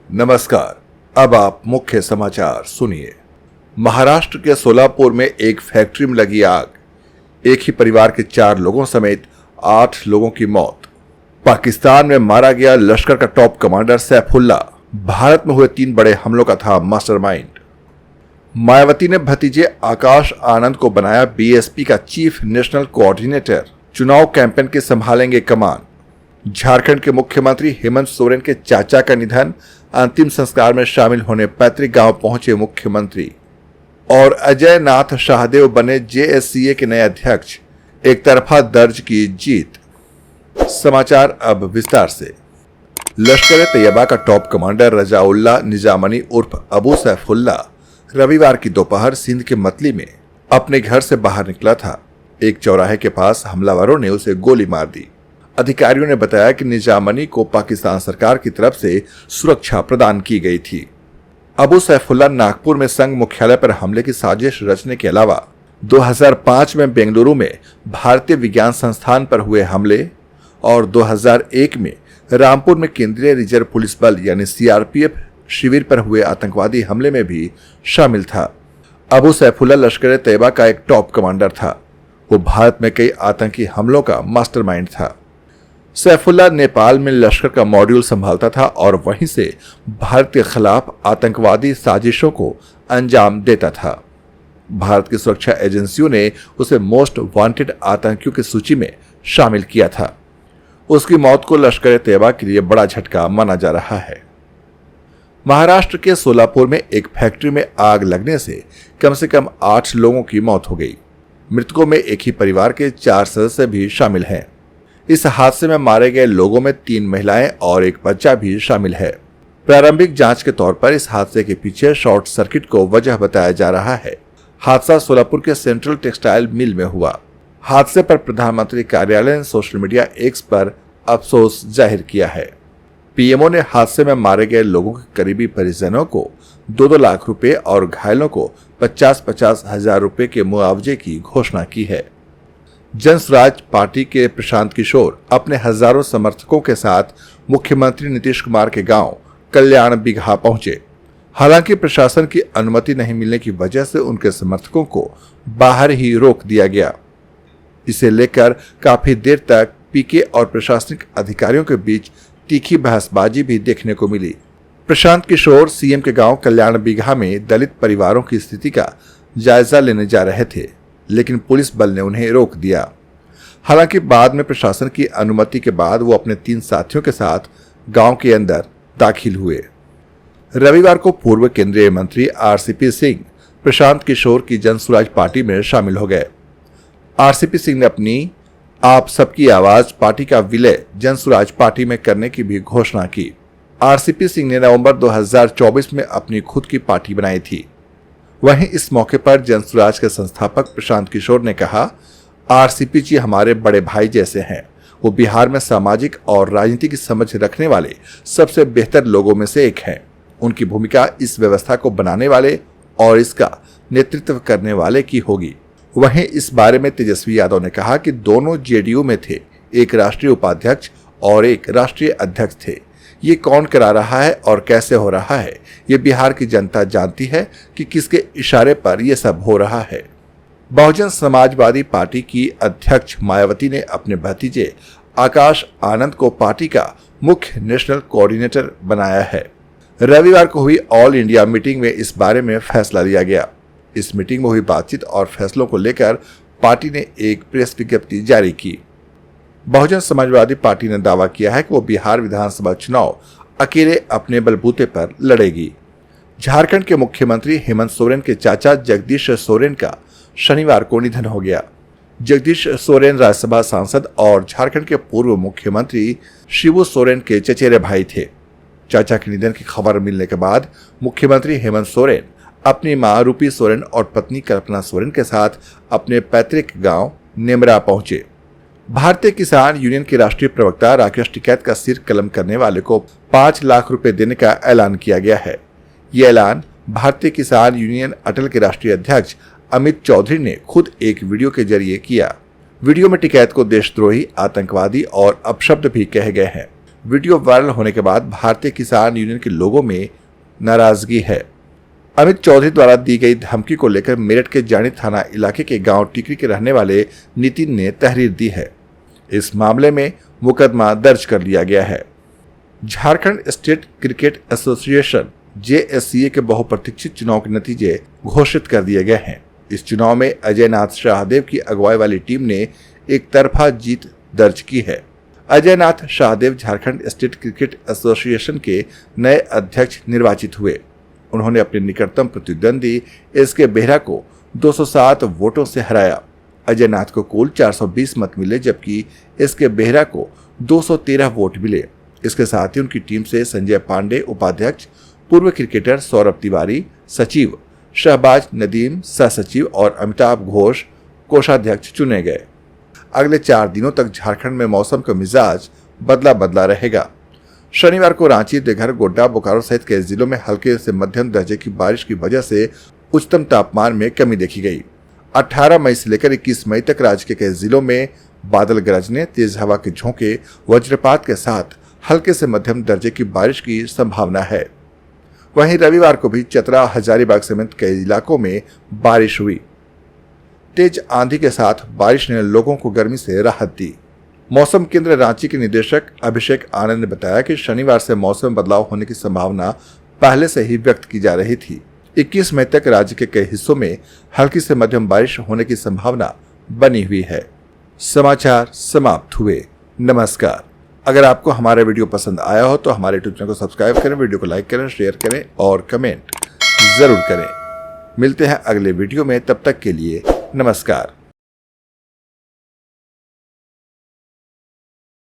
नमस्कार। अब आप मुख्य समाचार सुनिए। महाराष्ट्र के सोलापुर में एक फैक्ट्री में लगी आग। एक ही परिवार के 4 लोगों समेत 8 लोगों की मौत। पाकिस्तान में मारा गया लश्कर का टॉप कमांडर सैफुल्ला भारत में हुए 3 बड़े हमलों का था मास्टरमाइंड। मायावती ने भतीजे आकाश आनंद को बनाया बीएसपी का चीफ नेशनल कोऑर्डिनेटर। चुनाव कैंपेन के संभालेंगे कमान। झारखंड के मुख्यमंत्री हेमंत सोरेन के चाचा का निधन, अंतिम संस्कार में शामिल होने पैतृक गांव पहुंचे मुख्यमंत्री। और अजय नाथ शाहदेव बने जेएससीए के नए अध्यक्ष। एक तरफा दर्ज की जीत। समाचार अब विस्तार से। लश्कर तैयबा का टॉप कमांडर रजाउल्लाह निजामनी उर्फ अबू सैफुल्ला रविवार की दोपहर सिंध के मतली में अपने घर से बाहर निकला था। एक चौराहे के पास हमलावरों ने उसे गोली मार दी। अधिकारियों ने बताया कि निजामनी को पाकिस्तान सरकार की तरफ से सुरक्षा प्रदान की गई थी। अबू सैफुल्ला नागपुर में संघ मुख्यालय पर हमले की साजिश रचने के अलावा 2005 में बेंगलुरु में भारतीय विज्ञान संस्थान पर हुए हमले और 2001 में रामपुर में केंद्रीय रिजर्व पुलिस बल यानी सीआरपीएफ शिविर पर हुए आतंकवादी हमले में भी शामिल था। अबू सैफुल्ला लश्कर तैयबा का एक टॉप कमांडर था। वो भारत में कई आतंकी हमलों का मास्टरमाइंड था। सैफुल्ला नेपाल में लश्कर का मॉड्यूल संभालता था और वहीं से भारत के खिलाफ आतंकवादी साजिशों को अंजाम देता था। भारत की सुरक्षा एजेंसियों ने उसे मोस्ट वांटेड आतंकियों की सूची में शामिल किया था। उसकी मौत को लश्कर तैयबा के लिए बड़ा झटका माना जा रहा है। महाराष्ट्र के सोलापुर में एक फैक्ट्री में आग लगने से कम 8 लोगों की मौत हो गई। मृतकों में एक ही परिवार के 4 सदस्य भी शामिल हैं। इस हादसे में मारे गए लोगों में 3 महिलाएं और एक बच्चा भी शामिल है। प्रारंभिक जांच के तौर पर इस हादसे के पीछे शॉर्ट सर्किट को वजह बताया जा रहा है। हादसा सोलापुर के सेंट्रल टेक्सटाइल मिल में हुआ। हादसे पर प्रधानमंत्री कार्यालय ने सोशल मीडिया एक्स पर अफसोस जाहिर किया है। पीएमओ ने हादसे में मारे गए लोगों के करीबी परिजनों को 2-2 लाख रुपए और घायलों को 50-50 हजार रुपए के मुआवजे की घोषणा की है। जनसुराज पार्टी के प्रशांत किशोर अपने हजारों समर्थकों के साथ मुख्यमंत्री नीतीश कुमार के गांव कल्याण बिगहा पहुंचे। हालांकि प्रशासन की अनुमति नहीं मिलने की वजह से उनके समर्थकों को बाहर ही रोक दिया गया। इसे लेकर काफी देर तक पीके और प्रशासनिक अधिकारियों के बीच तीखी बहसबाजी भी देखने को मिली। प्रशांत किशोर सीएम के गांव कल्याण बिगहा में दलित परिवारों की स्थिति का जायजा लेने जा रहे थे, लेकिन पुलिस बल ने उन्हें रोक दिया। हालांकि बाद में प्रशासन की अनुमति के बाद वो अपने 3 साथियों के साथ गांव के अंदर दाखिल हुए। रविवार को पूर्व केंद्रीय मंत्री आरसीपी सिंह प्रशांत किशोर की जनसुराज पार्टी में शामिल हो गए। आरसीपी सिंह ने अपनी आप सबकी आवाज पार्टी का विलय जनसुराज पार्टी में करने की भी घोषणा की। आरसीपी सिंह ने नवंबर 2024 में अपनी खुद की पार्टी बनाई थी। वहीं इस मौके पर जनसुराज के संस्थापक प्रशांत किशोर ने कहा, आरसीपी जी हमारे बड़े भाई जैसे हैं। वो बिहार में सामाजिक और राजनीति की समझ रखने वाले सबसे बेहतर लोगों में से एक हैं। उनकी भूमिका इस व्यवस्था को बनाने वाले और इसका नेतृत्व करने वाले की होगी। वहीं इस बारे में तेजस्वी यादव ने कहा कि दोनों जेडीयू में थे, एक राष्ट्रीय उपाध्यक्ष और एक राष्ट्रीय अध्यक्ष थे। ये कौन करा रहा है और कैसे हो रहा है, ये बिहार की जनता जानती है कि किसके इशारे पर यह सब हो रहा है। बहुजन समाजवादी पार्टी की अध्यक्ष मायावती ने अपने भतीजे आकाश आनंद को पार्टी का मुख्य नेशनल कोऑर्डिनेटर बनाया है। रविवार को हुई ऑल इंडिया मीटिंग में इस बारे में फैसला लिया गया। इस मीटिंग में हुई बातचीत और फैसलों को लेकर पार्टी ने एक प्रेस विज्ञप्ति जारी की। बहुजन समाजवादी पार्टी ने दावा किया है कि वो बिहार विधानसभा चुनाव अकेले अपने बलबूते पर लड़ेगी। झारखंड के मुख्यमंत्री हेमंत सोरेन के चाचा जगदीश सोरेन का शनिवार को निधन हो गया। जगदीश सोरेन राज्यसभा सांसद और झारखंड के पूर्व मुख्यमंत्री शिबू सोरेन के चचेरे भाई थे। चाचा के निधन की खबर मिलने के बाद मुख्यमंत्री हेमंत सोरेन अपनी मां रूपी सोरेन और पत्नी कल्पना सोरेन के साथ अपने पैतृक गांव नेमरा पहुंचे। भारतीय किसान यूनियन के राष्ट्रीय प्रवक्ता राकेश टिकैत का सिर कलम करने वाले को 5 लाख रुपए देने का ऐलान किया गया है। ये ऐलान भारतीय किसान यूनियन अटल के राष्ट्रीय अध्यक्ष अमित चौधरी ने खुद एक वीडियो के जरिए किया। वीडियो में टिकैत को देशद्रोही, आतंकवादी और अपशब्द भी कहे गए हैं। वीडियो वायरल होने के बाद भारतीय किसान यूनियन के लोगों में नाराजगी है। अमित चौधरी द्वारा दी गई धमकी को लेकर मेरठ के जानी थाना इलाके के गांव टिकरी के रहने वाले नितिन ने तहरीर दी है। इस मामले में मुकदमा दर्ज कर लिया गया है। Jharkhand state cricket association JSCA के बहुप्रतीक्षित चुनाव के नतीजे घोषित कर दिए गए हैं। इस चुनाव में अजय नाथ शाहदेव की अगुवाई वाली टीम ने एक तरफा जीत दर्ज की है। Ajay Nath Shahdeo Jharkhand state cricket association के नए अध्यक्ष निर्वाचित हुए। उन्होंने अपने निकटतम प्रतिद्वंदी SK बेहरा को 207 वोटों से हराया। अजय नाथ को कुल 420 मत मिले, जबकि SK बेहरा को 213 वोट मिले। इसके साथ ही उनकी टीम से संजय पांडे उपाध्यक्ष, पूर्व क्रिकेटर सौरभ तिवारी सचिव, शहबाज नदीम सह-सचिव और अमिताभ घोष कोषाध्यक्ष चुने गए। अगले 4 दिनों तक झारखंड में मौसम का मिजाज बदला बदला रहेगा। शनिवार को रांची, देवघर, गोड्डा, बोकारो सहित कई जिलों में हल्के से मध्यम दर्जे की बारिश की वजह से उच्चतम तापमान में कमी देखी गई। 18 मई से लेकर 21 मई तक राज्य के कई जिलों में बादल गरजने, तेज हवा के झोंके, वज्रपात के साथ हल्के से मध्यम दर्जे की बारिश की संभावना है। वहीं रविवार को भी चतरा, हजारीबाग समेत कई इलाकों में बारिश हुई। तेज आंधी के साथ बारिश ने लोगों को गर्मी से राहत दी। मौसम केंद्र रांची के निदेशक अभिषेक आनंद ने बताया कि शनिवार से मौसम में बदलाव होने की संभावना पहले से ही व्यक्त की जा रही थी। 21 मई तक राज्य के कई हिस्सों में हल्की से मध्यम बारिश होने की संभावना बनी हुई है। समाचार समाप्त हुए। नमस्कार। अगर आपको हमारा वीडियो पसंद आया हो तो हमारे यूट्यूब चैनल को सब्सक्राइब करें, वीडियो को लाइक करें, शेयर करें और कमेंट जरूर करें। मिलते हैं अगले वीडियो में, तब तक के लिए नमस्कार।